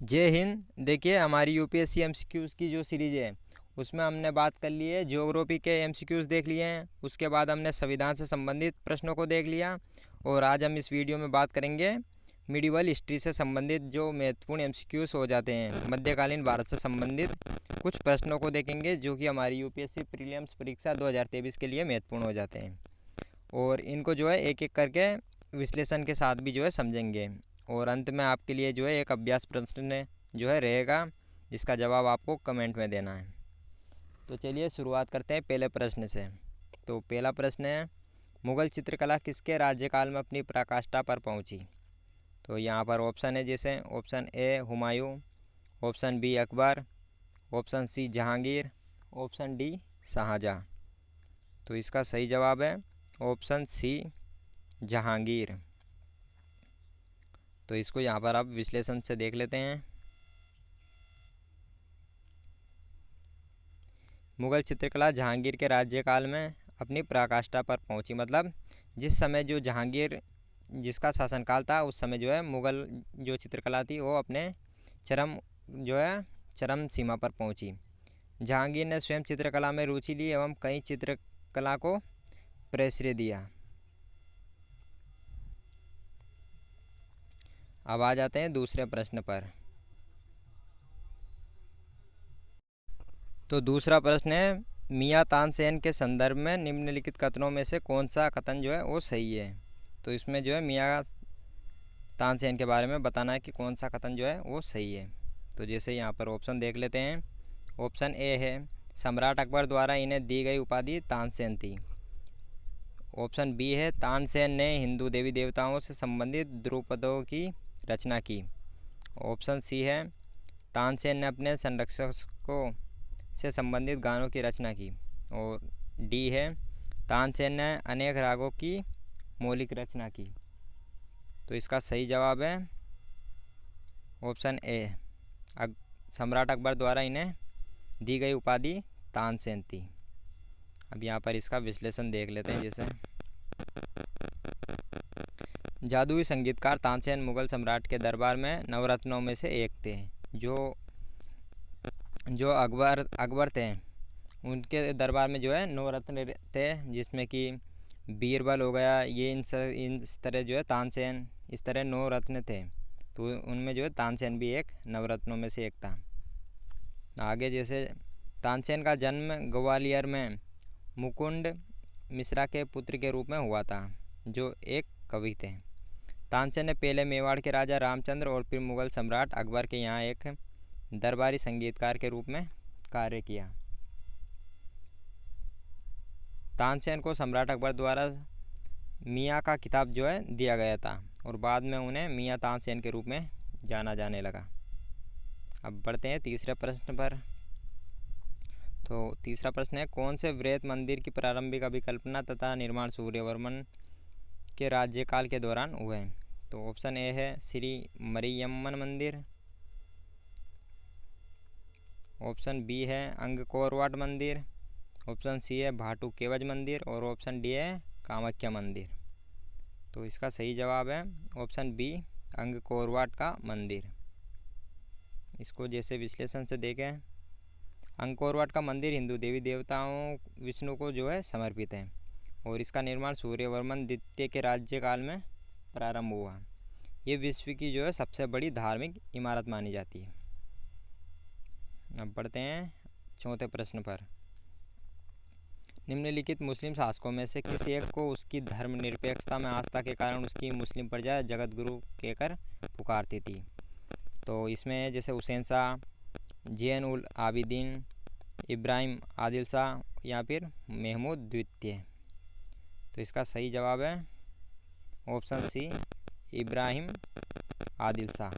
जय हिंद। देखिए, हमारी यूपीएससी एमसीक्यूज़ की जो सीरीज़ है उसमें हमने बात कर ली है, ज्योग्राफी के एमसीक्यूज़ देख लिए हैं। उसके बाद हमने संविधान से संबंधित प्रश्नों को देख लिया और आज हम इस वीडियो में बात करेंगे मिडिवल हिस्ट्री से संबंधित जो महत्वपूर्ण एमसीक्यूज़ हो जाते हैं। मध्यकालीन भारत से संबंधित कुछ प्रश्नों को देखेंगे जो कि हमारी यूपीएससी प्रीलिम्स परीक्षा 2023 के लिए महत्वपूर्ण हो जाते हैं और इनको जो है एक एक करके विश्लेषण के साथ भी जो है समझेंगे। और अंत में आपके लिए जो है एक अभ्यास प्रश्न जो है रहेगा जिसका जवाब आपको कमेंट में देना है। तो चलिए शुरुआत करते हैं पहले प्रश्न से। तो पहला प्रश्न है, मुग़ल चित्रकला किसके राज्यकाल में अपनी पराकाष्ठा पर पहुंची? तो यहाँ पर ऑप्शन है, जैसे option A Humayun, option B Akbar, option C Jahangir, option D Shahjahan. तो इसका सही जवाब है ऑप्शन सी जहांगीर। तो इसको यहाँ पर आप विश्लेषण से देख लेते हैं। मुग़ल चित्रकला जहांगीर के राज्यकाल में अपनी पराकाष्ठा पर पहुंची, मतलब जिस समय जो जहांगीर जिसका शासनकाल था उस समय जो है मुग़ल जो चित्रकला थी वो अपने चरम सीमा पर पहुंची। जहांगीर ने स्वयं चित्रकला में रुचि ली एवं कई चित्रकला को प्रश्रय दिया। अब आ जाते हैं दूसरे प्रश्न पर। तो दूसरा प्रश्न है, मियाँ तानसेन के संदर्भ में निम्नलिखित कथनों में से कौन सा कथन जो है वो सही है? तो इसमें जो है मियाँ तानसेन के बारे में बताना है कि कौन सा कथन जो है वो सही है। तो जैसे यहाँ पर ऑप्शन देख लेते हैं। ऑप्शन ए है, सम्राट अकबर द्वारा इन्हें दी गई उपाधि तानसेन थी। ऑप्शन बी है, तानसेन ने हिंदू देवी देवताओं से संबंधित ध्रुपदों की रचना की। ऑप्शन सी है, तानसेन ने अपने संरक्षकों से संबंधित गानों की रचना की। और डी है, तानसेन ने अनेक रागों की मौलिक रचना की। तो इसका सही जवाब है ऑप्शन ए, सम्राट अकबर द्वारा इन्हें दी गई उपाधि तानसेन थी। अब यहाँ पर इसका विश्लेषण देख लेते हैं। जैसे जादुई संगीतकार तानसेन मुग़ल सम्राट के दरबार में नवरत्नों में से एक थे। जो अकबर थे उनके दरबार में जो है नवरत्न थे, जिसमें कि बीरबल हो गया, ये इस तरह जो है तानसेन, इस तरह 9 रत्न थे। तो उनमें जो है तानसेन भी एक नवरत्नों में से एक था। आगे जैसे तानसेन का जन्म ग्वालियर में मुकुंद मिश्रा के पुत्र के रूप में हुआ था, जो एक कवि थे। तानसेन ने पहले मेवाड़ के राजा रामचंद्र और फिर मुग़ल सम्राट अकबर के यहाँ एक दरबारी संगीतकार के रूप में कार्य किया। तानसेन को सम्राट अकबर द्वारा मियाँ का खिताब जो है दिया गया था और बाद में उन्हें मियाँ तानसेन के रूप में जाना जाने लगा। अब बढ़ते हैं तीसरे प्रश्न पर। तो तीसरा प्रश्न है, कौन से वृहत मंदिर की प्रारंभिक अभिकल्पना तथा निर्माण सूर्यवर्मन के राज्यकाल के दौरान हुए? तो ऑप्शन ए है श्री मरियम्मन मंदिर, ऑप्शन बी है अंगकोरवाट मंदिर, ऑप्शन सी है भाटू केवज मंदिर और ऑप्शन डी है कामाख्या मंदिर। तो इसका सही जवाब है ऑप्शन बी, अंगकोरवाट का मंदिर। इसको जैसे विश्लेषण से देखें, अंगकोरवाट का मंदिर हिंदू देवी देवताओं विष्णु को जो है समर्पित है और इसका निर्माण सूर्यवर्मन द्वितीय के राज्यकाल में प्रारंभ हुआ। ये विश्व की जो है सबसे बड़ी धार्मिक इमारत मानी जाती है। अब बढ़ते हैं चौथे प्रश्न पर। निम्नलिखित मुस्लिम शासकों में से किसी एक को उसकी धर्मनिरपेक्षता में आस्था के कारण उसकी मुस्लिम प्रजा जगत गुरु कहकर पुकारती थी? तो इसमें जैसे हुसैन शाह, ज़ैन उल आबिदीन, इब्राहिम आदिल शाह या फिर महमूद द्वितीय। तो इसका सही जवाब है ऑप्शन सी, इब्राहिम आदिल शाह।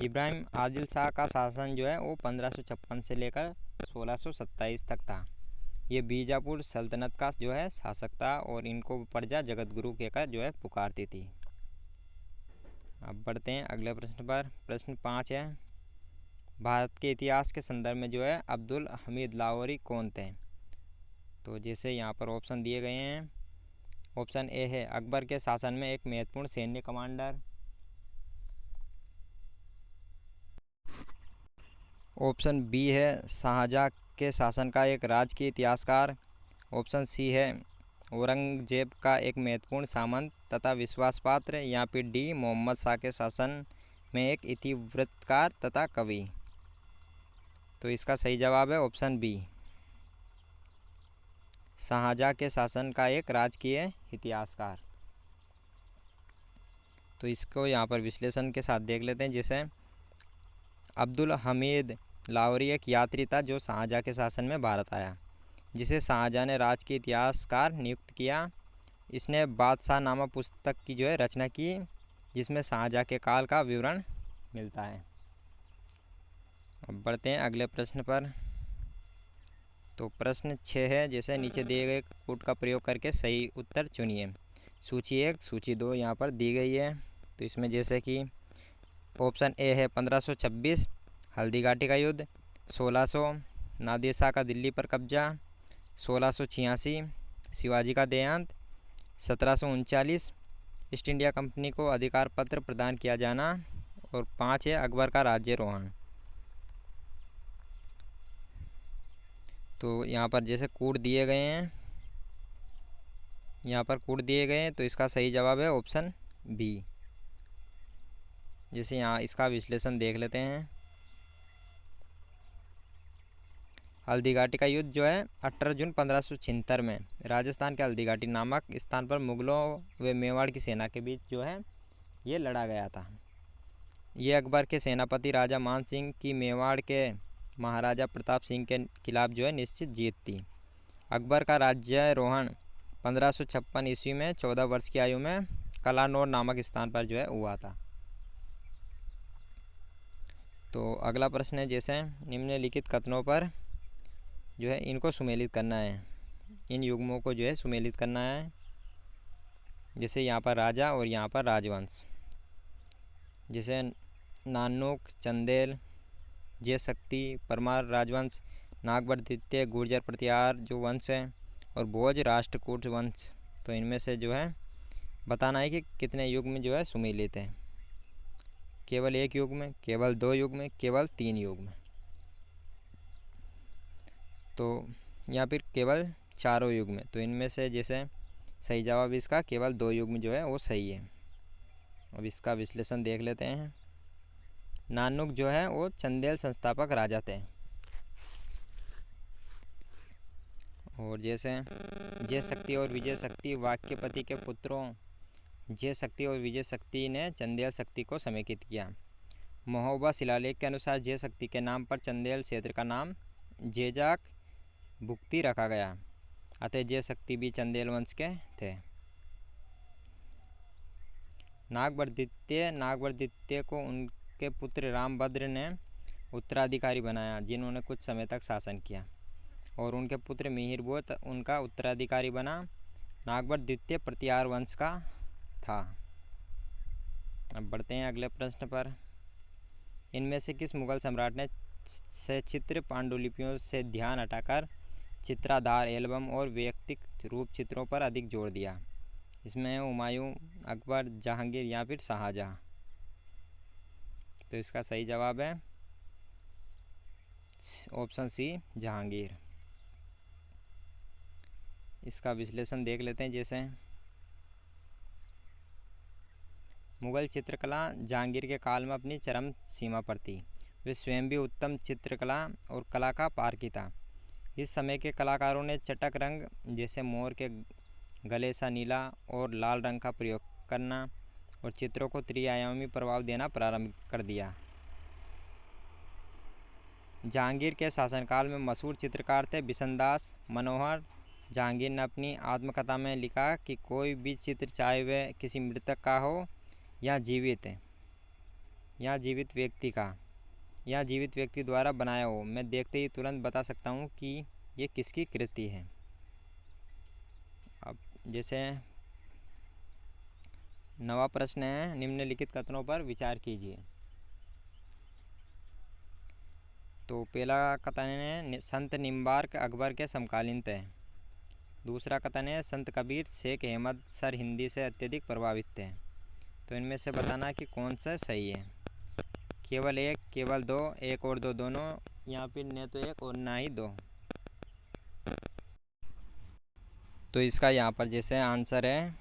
इब्राहिम आदिल शाह का शासन जो है वो 1556 से लेकर 1627 तक था। ये बीजापुर सल्तनत का जो है शासक था और इनको प्रजा जगत गुरु कहकर जो है पुकारती थी। अब बढ़ते हैं अगले प्रश्न पर। प्रश्न 5 है, भारत के इतिहास के संदर्भ में जो है अब्दुल हमीद लाहौरी कौन थे? तो जैसे यहाँ पर ऑप्शन दिए गए हैं। ऑप्शन ए है, अकबर के शासन में एक महत्वपूर्ण सैन्य कमांडर। ऑप्शन बी है शाहजहाँ के शासन का एक राजकीय इतिहासकार। ऑप्शन सी है औरंगजेब का एक महत्वपूर्ण सामंत तथा विश्वास पात्र। या फिर डी मोहम्मद शाह के शासन में एक इतिवृत्तकार तथा कवि। तो इसका सही जवाब है ऑप्शन बी, शाहजहाँ के शासन का एक राजकीय इतिहासकार। तो इसको यहाँ पर विश्लेषण के साथ देख लेते हैं। जैसे अब्दुल हमीद लाहौरी एक यात्री था जो शाहजहाँ के शासन में भारत आया, जिसे शाहजहाँ ने राजकीय इतिहासकार नियुक्त किया। इसने बादशाह नामा पुस्तक की जो है रचना की, जिसमें शाहजहाँ के काल का विवरण मिलता है। अब बढ़ते हैं अगले प्रश्न पर। तो प्रश्न 6 है, जैसे नीचे दिए गए कोड का प्रयोग करके सही उत्तर चुनिए। सूची 1, सूची 2 यहाँ पर दी गई है। तो इसमें जैसे कि ऑप्शन ए है 1526 हल्दी घाटी का युद्ध, 1600 नादिर शाह का दिल्ली पर कब्जा, 1686 शिवाजी का देहांत, 1739 ईस्ट इंडिया कंपनी को अधिकार पत्र प्रदान किया जाना, और 5 है अकबर का राज्यारोहण। तो यहाँ पर जैसे कोड दिए गए हैं, यहाँ पर कोड दिए गए हैं, तो इसका सही जवाब है ऑप्शन बी। जैसे यहाँ इसका विश्लेषण देख लेते हैं। हल्दी घाटी का युद्ध जो है 18 जून 1576 में राजस्थान के हल्दी घाटी नामक स्थान पर मुगलों व मेवाड़ की सेना के बीच जो है ये लड़ा गया था। ये अकबर के सेनापति राजा मान सिंह की मेवाड़ के महाराजा प्रताप सिंह के खिलाफ जो है निश्चित जीत थी। अकबर का राज्यारोहण 1556 ईस्वी में 14 वर्ष की आयु में कलानौर नामक स्थान पर जो है हुआ था। तो अगला प्रश्न है, जैसे निम्नलिखित कथनों पर जो है इनको सुमेलित करना है, इन युग्मों को जो है सुमेलित करना है। जैसे यहाँ पर राजा और यहाँ पर राजवंश, जैसे नानुक, चंदेल, जय शक्ति, परमार राजवंश, नागवर द्वितीय गुर्जर प्रतिहार जो वंश है, और भोज राष्ट्रकूट वंश। तो इनमें से जो है बताना है कि कितने युग्म जो है सुमेलित है। केवल एक युग्म, केवल 2 युग्म, केवल 3 युग्म। तो या फिर केवल 4 युग्म। तो इनमें से जैसे सही जवाब इसका केवल 2 युग्म जो है वो सही है। अब इसका विश्लेषण देख लेते हैं। नानुक जो है वो चंदेल संस्थापक राजा थे। और जैसे जय शक्ति और विजय शक्ति वाक्यपति के पुत्रों जय शक्ति और विजय शक्ति ने चंदेल शक्ति को समेकित किया। महोबा शिलालेख के अनुसार जय शक्ति के नाम पर चंदेल क्षेत्र का नाम जेजाक भुक्ति रखा गया, अतः जय शक्ति भी चंदेल वंश के थे। नागवर द्वितीय को उनके पुत्र रामभद्र ने उत्तराधिकारी बनाया, जिन्होंने कुछ समय तक शासन किया, और उनके पुत्र मिहिर भोज उनका उत्तराधिकारी बना। नागवर द्वितीय प्रतिहार वंश का था। अब बढ़ते हैं अगले प्रश्न पर। इनमें से किस मुगल सम्राट ने सचित्र पांडुलिपियों से ध्यान हटाकर चित्राधार एल्बम और व्यक्तिगत रूप चित्रों पर अधिक जोर दिया? इसमें हुमायूं, अकबर, जहांगीर या फिर शाहजहां। तो इसका सही जवाब है ऑप्शन सी, जहांगीर। इसका विश्लेषण देख लेते हैं। जैसे मुगल चित्रकला जहांगीर के काल में अपनी चरम सीमा पर थी। वे स्वयं भी उत्तम चित्रकला और कला का पारखी था। इस समय के कलाकारों ने चटक रंग जैसे मोर के गले सा नीला और लाल रंग का प्रयोग करना और चित्रों को त्रिआयामी प्रभाव देना प्रारंभ कर दिया। जहांगीर के शासनकाल में मशहूर चित्रकार थे बिशनदास मनोहर। जहांगीर ने अपनी आत्मकथा में लिखा कि कोई भी चित्र, चाहे वह किसी मृतक का हो या जीवित व्यक्ति द्वारा बनाया हो, मैं देखते ही तुरंत बता सकता हूँ कि ये किसकी कृति है। अब जैसे नवा प्रश्न है, निम्नलिखित कथनों पर विचार कीजिए। तो पहला कथन है संत निम्बार्क अकबर के समकालीन थे। दूसरा कथन है संत कबीर शेख अहमद सर हिंदी से अत्यधिक प्रभावित थे। तो इनमें से बताना कि कौन सा सही है। केवल एक, केवल 2, एक और 2 दोनों, यहाँ पे न तो एक और ना ही दो। तो इसका यहाँ पर जैसे आंसर है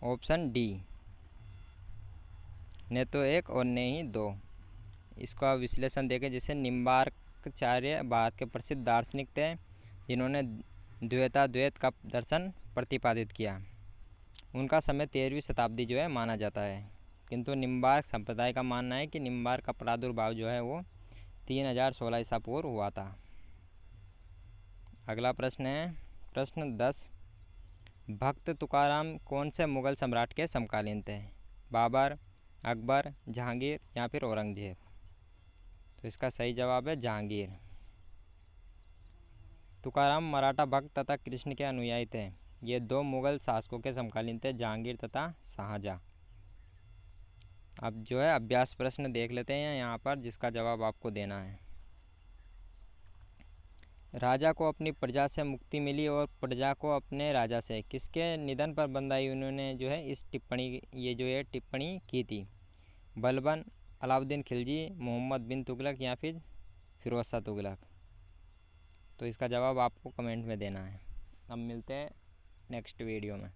ऑप्शन डी, न तो एक और न ही दो। इसका विश्लेषण देखें, जैसे निम्बार्काचार्य भारत के प्रसिद्ध दार्शनिक थे जिन्होंने द्वैताद्वैत का दर्शन प्रतिपादित किया। उनका समय 13वीं शताब्दी जो है माना जाता है, किंतु निम्बार्क संप्रदाय का मानना है कि निम्बार्क का प्रादुर्भाव जो है वो 3016 ईसा पूर्व हुआ था। अगला प्रश्न है प्रश्न 10, भक्त तुकाराम कौन से मुगल सम्राट के समकालीन थे? बाबर, अकबर, जहांगीर या फिर औरंगजेब? तो इसका सही जवाब है जहांगीर। तुकाराम मराठा भक्त तथा कृष्ण के अनुयायी थे। ये दो मुगल शासकों के समकालीन थे, जहांगीर तथा शाहजहाँ। अब जो है अभ्यास प्रश्न देख लेते हैं यहाँ पर, जिसका जवाब आपको देना है। राजा को अपनी प्रजा से मुक्ति मिली और प्रजा को अपने राजा से, किसके निधन पर बंदाई उन्होंने जो है इस टिप्पणी, ये जो है टिप्पणी की थी? बलबन, अलाउद्दीन खिलजी, मोहम्मद बिन तुगलक या फिर फिरोज शाह तुगलक? तो इसका जवाब आपको कमेंट में देना है। अब मिलते हैं नेक्स्ट वीडियो में।